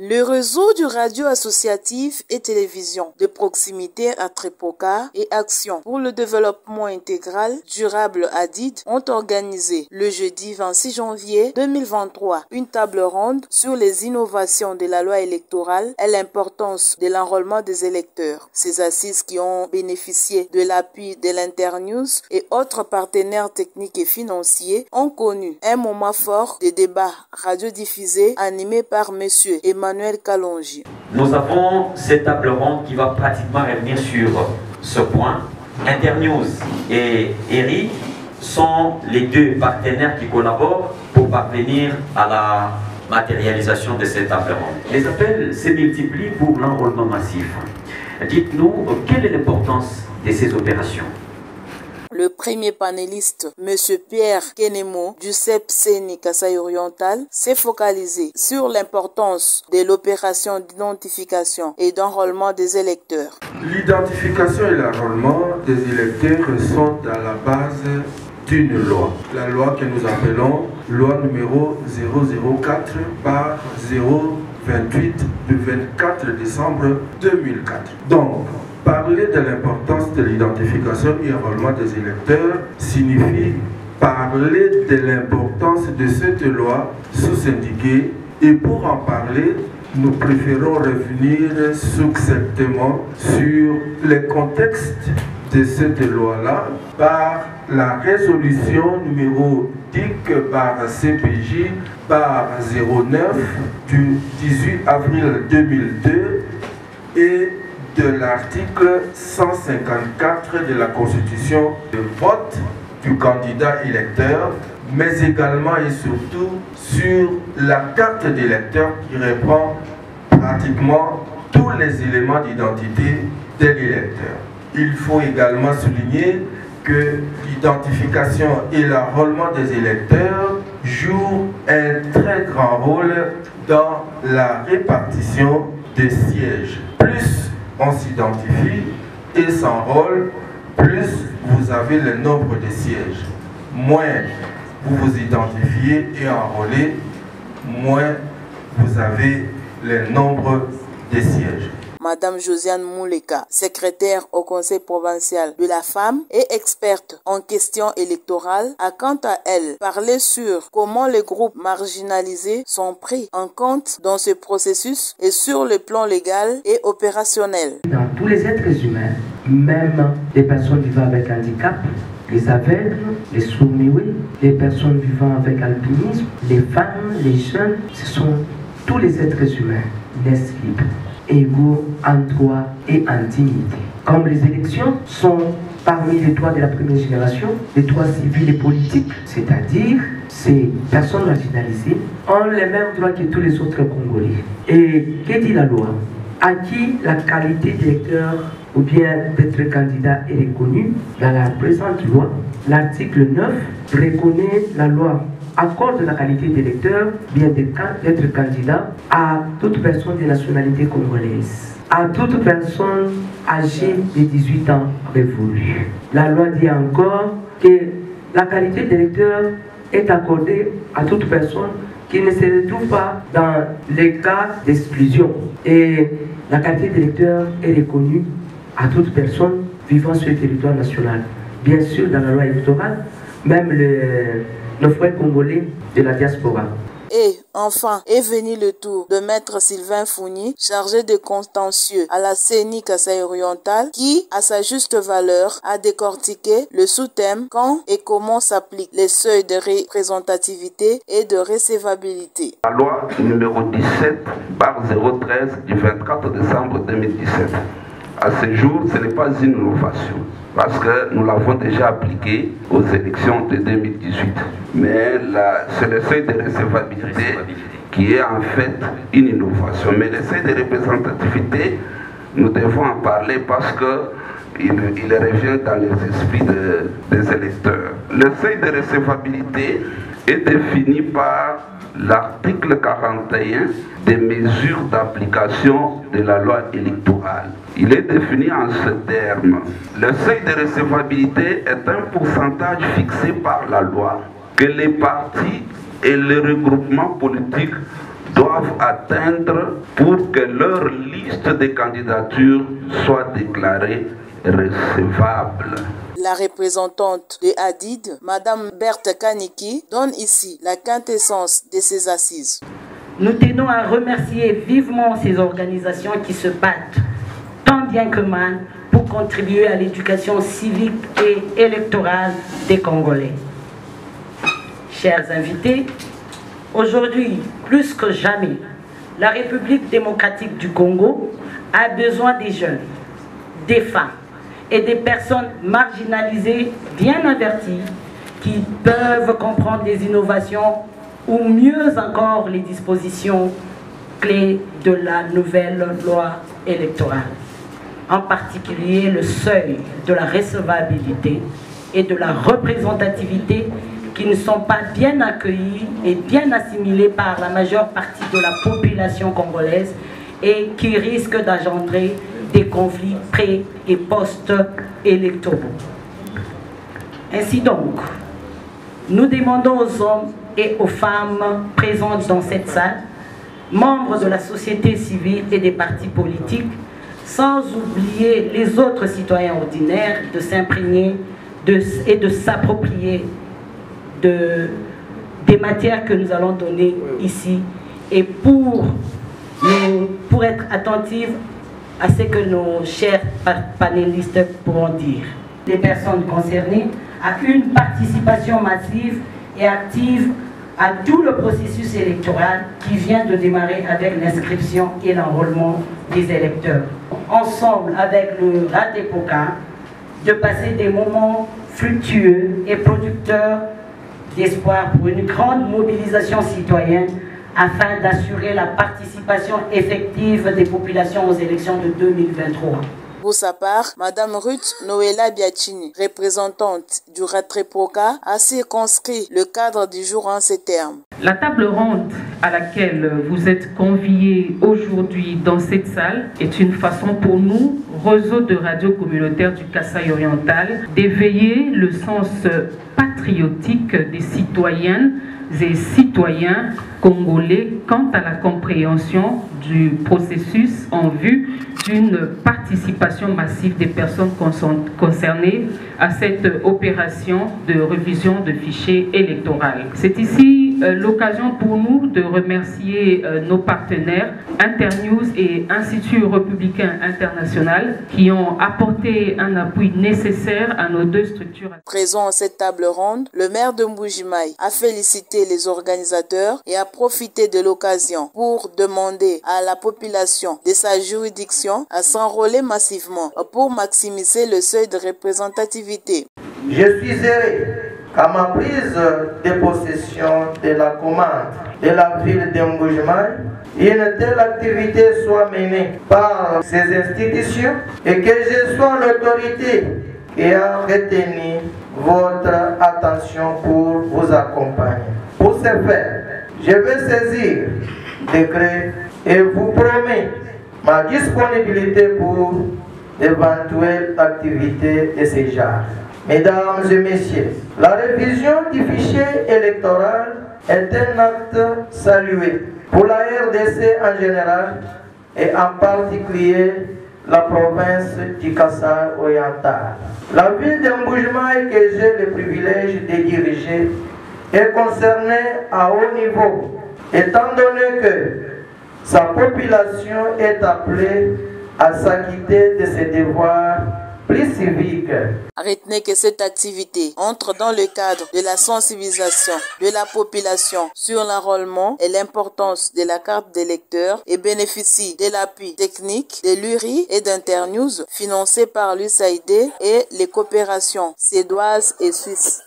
Le réseau du radio associatif et télévision de proximité à Tripocar et Action pour le développement intégral durable ADID ont organisé le jeudi 26 janvier 2023 une table ronde sur les innovations de la loi électorale et l'importance de l'enrôlement des électeurs. Ces assises qui ont bénéficié de l'appui de l'Internews et autres partenaires techniques et financiers ont connu un moment fort de débat radiodiffusé animé par Monsieur Emmanuel Kalonji. Nous avons cette table ronde qui va pratiquement revenir sur ce point. Internews et ERI sont les deux partenaires qui collaborent pour parvenir à la matérialisation de cette table ronde. Les appels se multiplient pour l'enrôlement massif. Dites-nous, quelle est l'importance de ces opérations? Le premier panéliste, M. Pierre Kenemo du CEP-CENI Kasaï Oriental, s'est focalisé sur l'importance de l'opération d'identification et d'enrôlement des électeurs. L'identification et l'enrôlement des électeurs sont à la base d'une loi. La loi que nous appelons loi numéro 004 par 028 du 24 décembre 2004. Donc, parler de l'importance de l'identification et enrôlement des électeurs signifie parler de l'importance de cette loi sous-syndiquée, et pour en parler, nous préférons revenir succinctement sur le contexte de cette loi-là par la résolution numéro 10 par CPJ par 09 du 18 avril 2002 et de l'article 154 de la Constitution de vote du candidat électeur, mais également et surtout sur la carte d'électeur qui reprend pratiquement tous les éléments d'identité de l'électeur. Il faut également souligner que l'identification et l'enrôlement des électeurs jouent un très grand rôle dans la répartition des sièges. Plus on s'identifie et s'enrôle, plus vous avez le nombre de sièges. Moins vous vous identifiez et enrôlez, moins vous avez le nombre de sièges. Madame Josiane Mouleka, secrétaire au Conseil provincial de la femme et experte en questions électorales, a quant à elle parlé sur comment les groupes marginalisés sont pris en compte dans ce processus et sur le plan légal et opérationnel. Dans tous les êtres humains, même les personnes vivant avec handicap, les aveugles, les sourds-muets, les personnes vivant avec albinisme, les femmes, les jeunes, ce sont tous les êtres humains naissent libres, égaux en droit et en dignité. Comme les élections sont parmi les droits de la première génération, les droits civils et politiques, c'est-à-dire ces personnes marginalisées ont les mêmes droits que tous les autres Congolais. Et que dit la loi? À qui la qualité d'électeur ou bien d'être candidat est reconnue dans la présente loi, l'article 9 reconnaît la loi accorde la qualité d'électeur, bien d'être candidat à toute personne de nationalité congolaise, à toute personne âgée de 18 ans révolue. La loi dit encore que la qualité d'électeur est accordée à toute personne qui ne se retrouve pas dans les cas d'exclusion. Et la qualité d'électeur est reconnue à toute personne vivant sur le territoire national. Bien sûr, dans la loi électorale, même nos frères congolais de la diaspora. Et enfin est venu le tour de Maître Sylvain Founi, chargé de contentieux à la CENI Kasaï Oriental, qui, à sa juste valeur, a décortiqué le sous-thème quand et comment s'appliquent les seuils de représentativité et de recevabilité. La loi numéro 17 par 013 du 24 décembre 2017. À ce jour, ce n'est pas une innovation, parce que nous l'avons déjà appliqué aux élections de 2018. Mais c'est le seuil de recevabilité qui est en fait une innovation. Mais le seuil de représentativité, nous devons en parler parce qu'il revient dans les esprits des électeurs. Le seuil de recevabilité est défini par l'article 41 des mesures d'application de la loi électorale. Il est défini en ce terme. Le seuil de recevabilité est un pourcentage fixé par la loi que les partis et les regroupements politiques doivent atteindre pour que leur liste de candidatures soit déclarée recevable. La représentante de Hadid, Madame Berthe Kaniki, donne ici la quintessence de ces assises. Nous tenons à remercier vivement ces organisations qui se battent tant bien que mal pour contribuer à l'éducation civique et électorale des Congolais. Chers invités, aujourd'hui, plus que jamais, la République démocratique du Congo a besoin des jeunes, des femmes et des personnes marginalisées bien averties qui peuvent comprendre les innovations ou mieux encore les dispositions clés de la nouvelle loi électorale. En particulier le seuil de la recevabilité et de la représentativité qui ne sont pas bien accueillis et bien assimilés par la majeure partie de la population congolaise et qui risquent d'engendrer des conflits pré- et post-électoraux. Ainsi donc, nous demandons aux hommes et aux femmes présentes dans cette salle, membres de la société civile et des partis politiques, sans oublier les autres citoyens ordinaires, de s'imprégner et de s'approprier des matières que nous allons donner ici et pour être attentifs à ce que nos chers panélistes pourront dire. Les personnes concernées à une participation massive et active à tout le processus électoral qui vient de démarrer avec l'inscription et l'enrôlement des électeurs. Ensemble avec le RATEPOCA, de passer des moments fructueux et producteurs d'espoir pour une grande mobilisation citoyenne afin d'assurer la participation effective des populations aux élections de 2023. Pour sa part, Madame Ruth Noëlla Biachini, représentante du RATEPOCA, a circonscrit le cadre du jour en ces termes. La table ronde à laquelle vous êtes conviés aujourd'hui dans cette salle est une façon pour nous, réseau de radio communautaire du Kasaï oriental, d'éveiller le sens patriotique des citoyennes et citoyens congolais quant à la compréhension du processus en vue d'une participation massive des personnes concernées à cette opération de révision de fichiers électoraux. C'est ici l'occasion pour nous de remercier nos partenaires Internews et Institut républicain international qui ont apporté un appui nécessaire à nos deux structures. Présent à cette table ronde, le maire de Mbuji-Mayi a félicité les organisateurs et a profité de l'occasion pour demander à la population de sa juridiction à s'enrôler massivement pour maximiser le seuil de représentativité. Je suis heureux qu'à ma prise de possession de la commande de la ville de Mbuji-Mayi, une telle activité soit menée par ces institutions et que je sois l'autorité qui a retenu votre attention pour vous accompagner. Pour ce faire, je vais saisir décret et vous promets ma disponibilité pour d'éventuelles activités de ce genre. Mesdames et messieurs, la révision du fichier électoral est un acte salué pour la RDC en général et en particulier la province du Kasaï oriental. La ville de Mbuji-Mayi que j'ai le privilège de diriger est concernée à haut niveau, étant donné que sa population est appelée à s'acquitter de ses devoirs plus civiques. Retenez que cette activité entre dans le cadre de la sensibilisation de la population sur l'enrôlement et l'importance de la carte d'électeur et bénéficie de l'appui technique de l'URI et d'Internews financé par l'USAID et les coopérations suédoises et suisses.